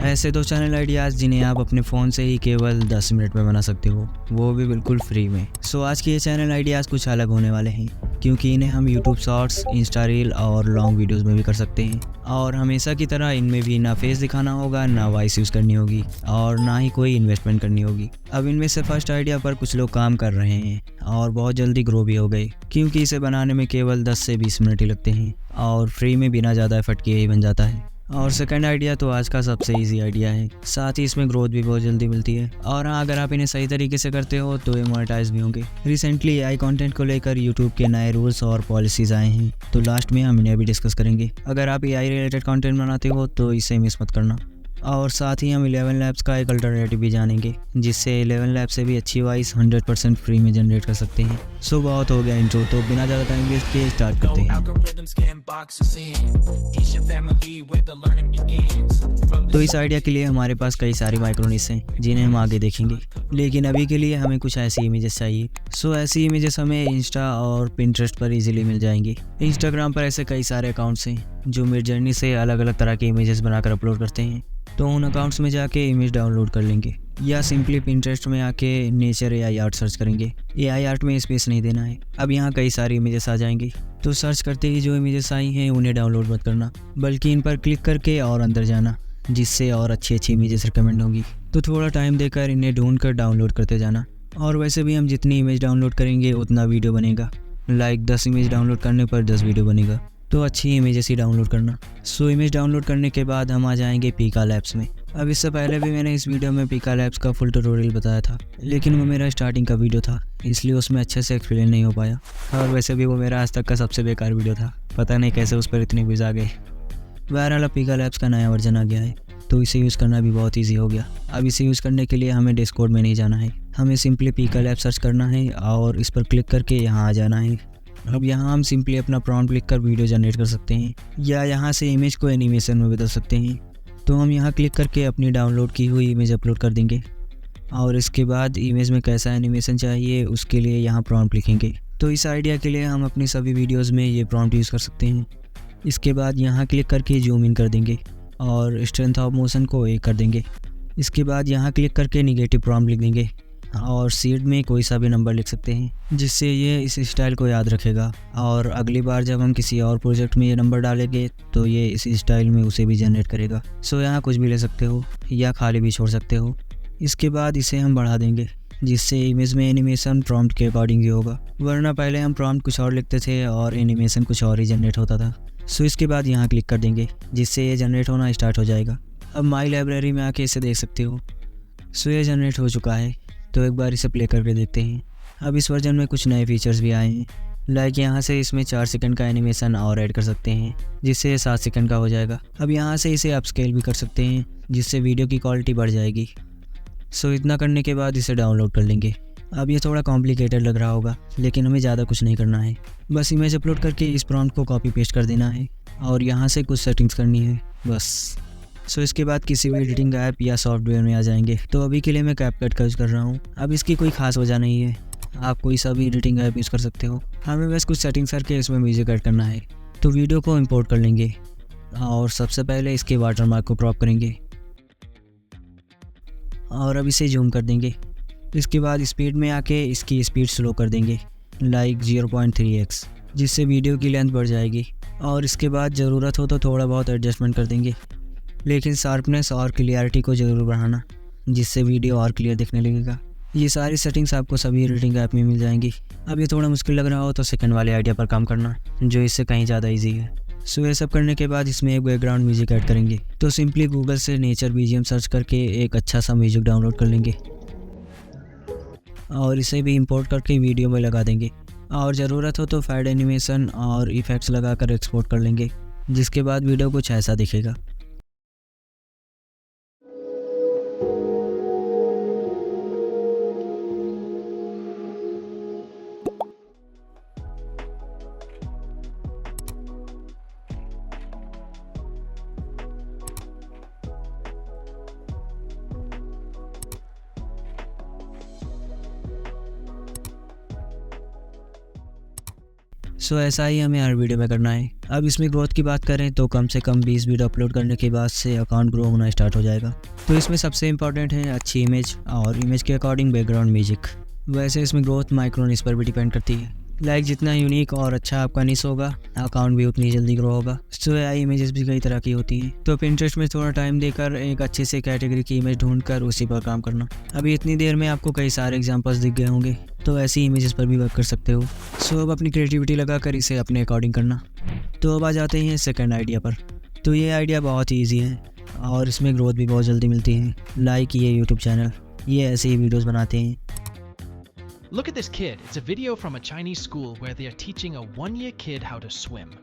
ऐसे 2 channel ideas जिन्हें आप अपने फ़ोन से ही केवल 10 मिनट में बना सकते हो, वो भी बिल्कुल फ्री में। सो आज के ये चैनल आइडियाज़ कुछ अलग होने वाले हैं, क्योंकि इन्हें हम यूट्यूब शॉर्ट्स, इंस्टा रील और लॉन्ग वीडियोज़ में भी कर सकते हैं। और हमेशा की तरह इनमें भी ना फेस दिखाना होगा, ना वॉइस यूज़ करनी होगी और ना ही कोई इन्वेस्टमेंट करनी होगी। अब इनमें से फर्स्ट आइडिया पर कुछ लोग काम कर रहे हैं और बहुत जल्दी ग्रो भी हो गए, क्योंकि इसे बनाने में केवल 10 से 20 मिनट ही लगते हैं और फ्री में बिना ज़्यादा एफर्ट किए ही बन जाता है। और सेकंड आइडिया तो आज का सबसे इजी आइडिया है, साथ ही इसमें ग्रोथ भी बहुत जल्दी मिलती है। और हाँ, अगर आप इन्हें सही तरीके से करते हो तो ये मोनेटाइज भी होंगे। रिसेंटली एआई कंटेंट को लेकर यूट्यूब के नए रूल्स और पॉलिसीज आए हैं, तो लास्ट में हम इन्हें भी डिस्कस करेंगे। अगर आप एआई रिलेटेड कंटेंट बनाते हो तो इसे मिस मत करना। और साथ ही हम 11 लैब्स का एक अल्टरनेटिव भी जानेंगे, जिससे 11 लैब से भी अच्छी वॉइस 100% फ्री में जनरेट कर सकते हैं। सो बहुत हो गया इंट्रो, तो बिना ज़्यादा टाइम वेस्ट किए स्टार्ट करते हैं। तो इस आइडिया के लिए हमारे पास कई सारी माइक्रोनिस हैं, जिन्हें हम आगे देखेंगे, लेकिन अभी के लिए हमें कुछ ऐसी इमेजेस चाहिए। सो ऐसी इमेजेस हमें इंस्टा और पिंटरेस्ट पर इजीली मिल जाएंगी। इंस्टाग्राम पर ऐसे कई सारे अकाउंट्स हैं जो मिडजर्नी से अलग अलग तरह की इमेजेस बनाकर अपलोड करते हैं, तो उन अकाउंट्स में जाके इमेज डाउनलोड कर लेंगे, या सिंपली पिंटरेस्ट में आके नेचर एआई आर्ट सर्च करेंगे। एआई आर्ट में स्पेस नहीं देना है। अब यहाँ कई सारी इमेजेस आ जाएंगी, तो सर्च करते ही जो इमेजेस आई हैं उन्हें डाउनलोड मत करना, बल्कि इन पर क्लिक करके और अंदर जाना, जिससे और अच्छी अच्छी इमेजेस रिकमेंड होंगी। तो थोड़ा टाइम देकर इन्हें ढूंढ कर डाउनलोड करते जाना। और वैसे भी हम जितनी इमेज डाउनलोड करेंगे उतना वीडियो बनेगा। लाइक 10 इमेज डाउनलोड करने पर 10 वीडियो बनेगा, तो अच्छी इमेजेस ही डाउनलोड करना। सो इमेज डाउनलोड करने के बाद हम आ जाएंगे पीका लैब्स में। अब इससे पहले भी मैंने इस वीडियो में पीका लैब्स का फुल ट्यूटोरियल बताया था, लेकिन वो मेरा स्टार्टिंग का वीडियो था, इसलिए उसमें अच्छे से एक्सप्लेन नहीं हो पाया। और वैसे भी वो मेरा आज तक का सबसे बेकार वीडियो था, पता नहीं कैसे उस पर इतने व्यूज़ आ गए। बहरहाल पीका लैब्स का नया वर्जन आ गया है, तो इसे यूज़ करना भी बहुत ईजी हो गया। अब इसे यूज़ करने के लिए हमें डिस्कॉर्ड में नहीं जाना है, हमें सिंपली पीका लैब सर्च करना है और इस पर क्लिक करके यहाँ आ जाना है। अब यहाँ हम सिंपली अपना प्रॉम्प्ट लिख कर वीडियो जनरेट कर सकते हैं, या यहाँ से इमेज को एनिमेशन में बदल सकते हैं। तो हम यहाँ क्लिक करके अपनी डाउनलोड की हुई इमेज अपलोड कर देंगे, और इसके बाद इमेज में कैसा एनिमेशन चाहिए उसके लिए यहाँ प्रॉम्प्ट लिखेंगे। तो इस आइडिया के लिए हम अपनी सभी वीडियोस में ये प्रॉम्प्ट यूज़ कर सकते हैं। इसके बाद यहाँ क्लिक करके जूम इन कर देंगे और स्ट्रेंथ ऑफ मोशन को 1 कर देंगे। इसके बाद यहाँ क्लिक करके निगेटिव प्रॉम्प्ट लिख देंगे और सीड में कोई सा भी नंबर लिख सकते हैं, जिससे ये इस स्टाइल को याद रखेगा। और अगली बार जब हम किसी और प्रोजेक्ट में ये नंबर डालेंगे तो ये इस स्टाइल में उसे भी जनरेट करेगा। सो यहाँ कुछ भी ले सकते हो या खाली भी छोड़ सकते हो। इसके बाद इसे हम बढ़ा देंगे, जिससे इमेज में एनिमेशन प्रॉम्प्ट के अकॉर्डिंग ही होगा, वरना पहले हम प्रॉम्प्ट कुछ और लिखते थे और एनिमेशन कुछ और ही जनरेट होता था। सो इसके बाद यहाँ क्लिक कर देंगे, जिससे ये जनरेट होना स्टार्ट हो जाएगा। अब माई लाइब्रेरी में आके इसे देख सकते हो। सो ये जनरेट हो चुका है, तो एक बार इसे प्ले करके देखते हैं। अब इस वर्जन में कुछ नए फीचर्स भी आए हैं, लाइक यहाँ से इसमें 4 सेकंड का एनिमेशन और ऐड कर सकते हैं, जिससे 7 सेकंड का हो जाएगा। अब यहाँ से इसे अपस्केल भी कर सकते हैं, जिससे वीडियो की क्वालिटी बढ़ जाएगी। सो इतना करने के बाद इसे डाउनलोड कर लेंगे। अब ये थोड़ा कॉम्प्लिकेटेड लग रहा होगा, लेकिन हमें ज़्यादा कुछ नहीं करना है, बस इमेज अपलोड करके इस प्रॉम्प्ट को कॉपी पेस्ट कर देना है और यहाँ से कुछ सेटिंग्स करनी है बस। सो इसके बाद किसी भी एडिटिंग ऐप या सॉफ्टवेयर में आ जाएंगे। तो अभी के लिए मैं कैपकट का यूज़ कर रहा हूँ। अब इसकी कोई खास वजह नहीं है, आप कोई सा भी एडिटिंग ऐप यूज़ कर सकते हो। हमें बस कुछ सेटिंग्स करके इसमें म्यूज़िक ऐड करना है। तो वीडियो को इंपोर्ट कर लेंगे और सबसे पहले इसके वाटरमार्क को क्रॉप करेंगे और अब इसे जूम कर देंगे। इसके बाद स्पीड में आके इसकी स्पीड स्लो कर देंगे, लाइक 0.3x, जिससे वीडियो की लेंथ बढ़ जाएगी। और इसके बाद ज़रूरत हो तो थोड़ा बहुत एडजस्टमेंट कर देंगे, लेकिन शार्पनेस और क्लियरिटी को ज़रूर बढ़ाना, जिससे वीडियो और क्लियर दिखने लगेगा। ये सारी सेटिंग्स आपको सभी एडिटिंग ऐप में मिल जाएंगी। अब ये थोड़ा मुश्किल लग रहा हो तो सेकंड वाले आइडिया पर काम करना, जो इससे कहीं ज़्यादा इजी है। सो ये सब करने के बाद इसमें एक बैकग्राउंड म्यूजिक ऐड करेंगे। तो सिंपली गूगल से नेचर बीजीएम सर्च करके एक अच्छा सा म्यूजिक डाउनलोड कर लेंगे और इसे भी इंपोर्ट करके वीडियो में लगा देंगे। और ज़रूरत हो तो फेड एनिमेशन और इफ़ेक्ट्स लगाकर एक्सपोर्ट कर लेंगे, जिसके बाद वीडियो कुछ ऐसा दिखेगा। सो ऐसा ही हमें हर वीडियो में करना है। अब इसमें ग्रोथ की बात करें तो कम से कम 20 वीडियो अपलोड करने के बाद से अकाउंट ग्रो होना स्टार्ट हो जाएगा। तो इसमें सबसे इंपॉर्टेंट है अच्छी इमेज और इमेज के अकॉर्डिंग बैकग्राउंड म्यूजिक। वैसे इसमें ग्रोथ माइक्रो निश पर भी डिपेंड करती है। लाइक जितना यूनिक और अच्छा आपका निश होगा अकाउंट भी उतनी जल्दी ग्रो होगा। सो AI इमेजेस भी कई तरह की होती हैं, तो पिंटरेस्ट में थोड़ा टाइम देकर एक अच्छे से कैटेगरी की इमेज ढूंढकर उसी पर काम करना। अभी इतनी देर में आपको कई सारे एग्जांपल्स दिख गए होंगे, तो ऐसी इमेजेस पर भी वर्क कर सकते हो। सो अब अपनी क्रिएटिविटी लगाकर इसे अपने अकॉर्डिंग करना। तो अब आ जाते हैं सेकेंड आइडिया पर। तो ये आइडिया बहुत ही ईजी है और इसमें ग्रोथ भी बहुत जल्दी मिलती है। लाइक ये यूट्यूब चैनल, ये ऐसे ही वीडियोज़ बनाते हैं। Look at this kid. It's a video from a Chinese school where they are teaching a 1-year kid how to swim.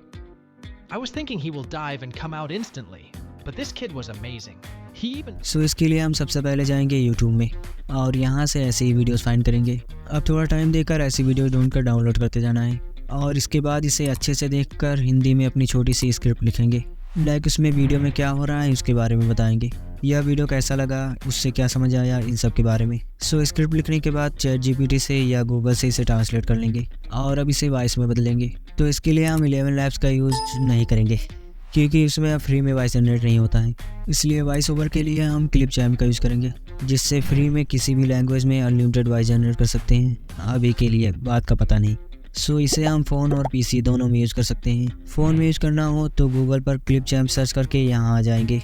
I was thinking he will dive and come out instantly, but this kid was amazing. He even... So इसके लिए हम सबसे पहले जाएंगे YouTube में और यहाँ से ऐसे ही वीडियोस फाइंड करेंगे। अब थोड़ा टाइम देकर ऐसी वीडियो ढूंढकर डाउनलोड करते जाना है और इसके बाद इसे अच्छे से देखकर हिंदी में अपनी छोटी सी स्क्रिप्ट लिखेंगे। लाइक उसमें वीडियो में क्या हो रहा है उसके बारे में बताएंगे, यह वीडियो कैसा लगा, उससे क्या समझ आया, इन सब के बारे में। सो स्क्रिप्ट लिखने के बाद ChatGPT से या गूगल से इसे ट्रांसलेट कर लेंगे और अब इसे वॉइस में बदलेंगे। तो इसके लिए हम 11 लैब्स का यूज़ नहीं करेंगे क्योंकि उसमें फ्री में वॉइस जनरेट नहीं होता है। इसलिए वॉइस ओवर के लिए हम क्लिपचैम्प का यूज़ करेंगे, जिससे फ्री में किसी भी लैंग्वेज में अनलिमिटेड वॉइस जनरेट कर सकते हैं। अभी के लिए बात का पता नहीं। सो इसे हम फ़ोन और PC दोनों में यूज़ कर सकते हैं। फ़ोन में यूज़ करना हो तो गूगल पर क्लिपचैम्प सर्च करके यहाँ आ जाएंगे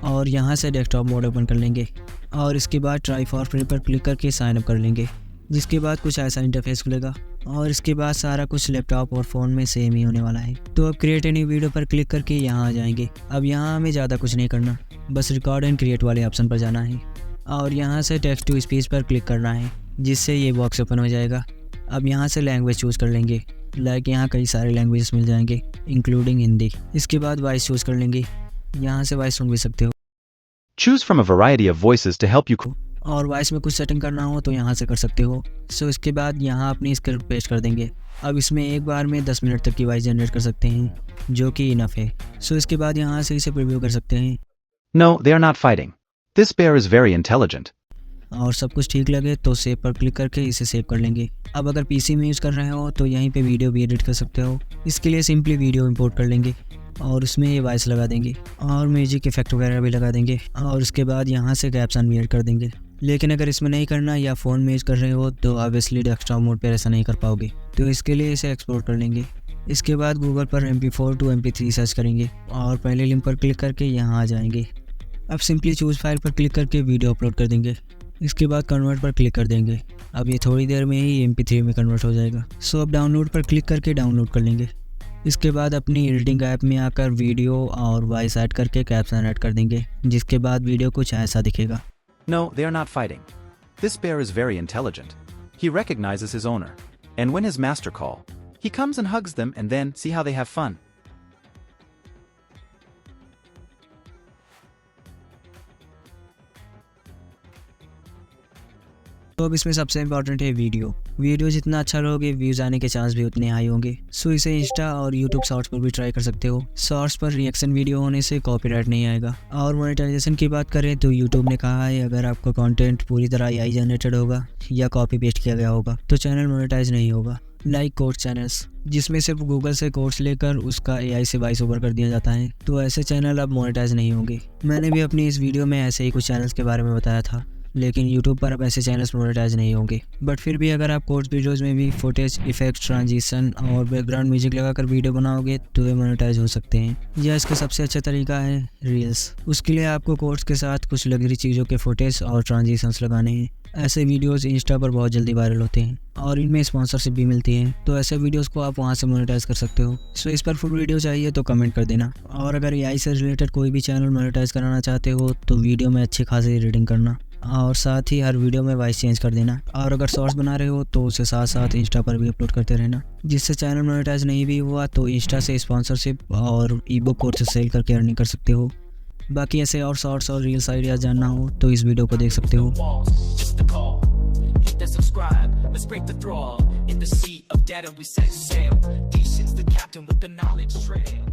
और यहाँ से डेस्कटॉप मोड ओपन कर लेंगे और इसके बाद ट्राई फॉर फ्री पर क्लिक करके साइन अप कर लेंगे, जिसके बाद कुछ ऐसा इंटरफेस खुलेगा और इसके बाद सारा कुछ लैपटॉप और फ़ोन में सेम ही होने वाला है। तो अब क्रिएट ए न्यू वीडियो पर क्लिक करके यहाँ आ जाएंगे। अब यहाँ हमें ज़्यादा कुछ नहीं करना, बस रिकॉर्ड एंड क्रिएट वाले ऑप्शन पर जाना है और यहाँ से टेक्स्ट टू स्पीच पर क्लिक करना है, जिससे ये बॉक्स ओपन हो जाएगा। अब यहाँ से लैंग्वेज चूज़ कर लेंगे। लाइक यहाँ कई सारे लैंग्वेजेस मिल जाएंगे इंक्लूडिंग हिंदी। इसके बाद वॉइस चूज़ कर लेंगे, यहाँ से वॉइस सुन भी सकते हो। Choose from a variety of voices to help you. और वॉइस में कुछ सेटिंग करना हो तो यहाँ से कर सकते हो। सो इसके बाद यहाँ अपनी स्क्रिप्ट पेस्ट कर देंगे। अब इसमें एक बार में 10 मिनट तक की वॉइस जनरेट कर सकते हैं, जो कि इनफ है। सो इसके बाद यहाँ से इसे प्रीव्यू कर सकते हैं। No, they are not fighting. This bear is very intelligent. और सब कुछ ठीक लगे तो सेव पर क्लिक करके इसे सेव कर लेंगे। अब अगर PC में यूज़ कर रहे हो तो यहीं पे वीडियो भी एडिट कर सकते हो। इसके लिए सिंपली वीडियो इंपोर्ट कर लेंगे और उसमें ये वॉइस लगा देंगे और म्यूजिक इफेक्ट वगैरह भी लगा देंगे और उसके बाद यहाँ से कैप्शन भी ऐड कर देंगे। लेकिन अगर इसमें नहीं करना या फ़ोन में यूज़ कर रहे हो तो ऑब्वियसली डेस्कटॉप मोड पर ऐसा नहीं कर पाओगे, तो इसके लिए इसे एक्सपोर्ट कर लेंगे। इसके बाद गूगल पर MP4 to MP3 सर्च करेंगे और पहले लिंक पर क्लिक करके यहाँ आ जाएंगे। अब सिंपली चूज़ फाइल पर क्लिक करके वीडियो अपलोड कर देंगे। इसके बाद कन्वर्ट पर क्लिक कर देंगे। अब ये थोड़ी देर में ही MP3 में कन्वर्ट हो जाएगा। सो अब डाउनलोड पर क्लिक करके डाउनलोड कर लेंगे। इसके बाद अपनी एडिटिंग ऐप में आकर वीडियो और वॉइस ऐड करके कैप्शन ऐड कर देंगे, जिसके बाद वीडियो कुछ ऐसा दिखेगा। No, they are not fighting. This bear is very intelligent. He recognizes his owner. And when his master call, he comes and hugs them and then see how they have fun. तो अब इसमें सबसे important है video जितना अच्छा लोगे views आने के चांस भी उतने हाई होंगे। सो इसे इंस्टा और यूट्यूब शॉर्ट्स पर भी ट्राई कर सकते हो। शॉर्ट्स पर रिएक्शन वीडियो होने से कॉपीराइट नहीं आएगा। और मोनेटाइजेशन की बात करें तो यूट्यूब ने कहा है अगर आपका कंटेंट पूरी तरह AI जनरेटेड होगा या कॉपी पेस्ट किया गया होगा तो चैनल मोनेटाइज नहीं होगा। लाइक कोर्स चैनल्स, जिसमें सिर्फ गूगल से कोर्स लेकर उसका AI से वॉइस ओवर कर दिया जाता है, तो ऐसे चैनल अब मोनेटाइज नहीं होंगे। मैंने भी अपनी इस वीडियो में ऐसे ही कुछ चैनल्स के बारे में बताया था, लेकिन YouTube पर अब ऐसे चैनल्स मोनेटाइज नहीं होंगे। बट फिर भी अगर आप कोर्स वीडियोज़ में भी फुटेज, इफेक्ट, ट्रांजिशन और बैकग्राउंड म्यूजिक लगाकर वीडियो बनाओगे तो ये मोनेटाइज हो सकते हैं। यह इसका सबसे अच्छा तरीका है रील्स। उसके लिए आपको कोर्स के साथ कुछ लग्जरी चीज़ों के फुटेज और ट्रांजिशंस लगाने हैं। ऐसे वीडियोस इंस्टा पर बहुत जल्दी वायरल होते हैं और इनमें स्पॉन्सरशिप भी मिलती है, तो ऐसे वीडियोस को आप वहां से मोनेटाइज कर सकते हो। सो इस पर फुल वीडियो चाहिए तो कमेंट कर देना। और अगर AI से रिलेटेड कोई भी चैनल मोनेटाइज कराना चाहते हो तो वीडियो में अच्छी खासी एडिटिंग करना और साथ ही हर वीडियो में वॉइस चेंज कर देना। और अगर शॉर्ट्स बना रहे हो तो उसके साथ साथ इंस्टा पर भी अपलोड करते रहना। जिससे चैनल मोनेटाइज नहीं भी हुआ तो इंस्टा से स्पॉन्सरशिप और ईबुक कोर्स सेल करके अर्निंग कर सकते हो। बाकी ऐसे और शॉर्ट्स और रील्स आइडियाज जानना हो तो इस वीडियो को देख सकते हो। Let's break the thrall in the sea of data we set sail. Patience the captain with the knowledge trail.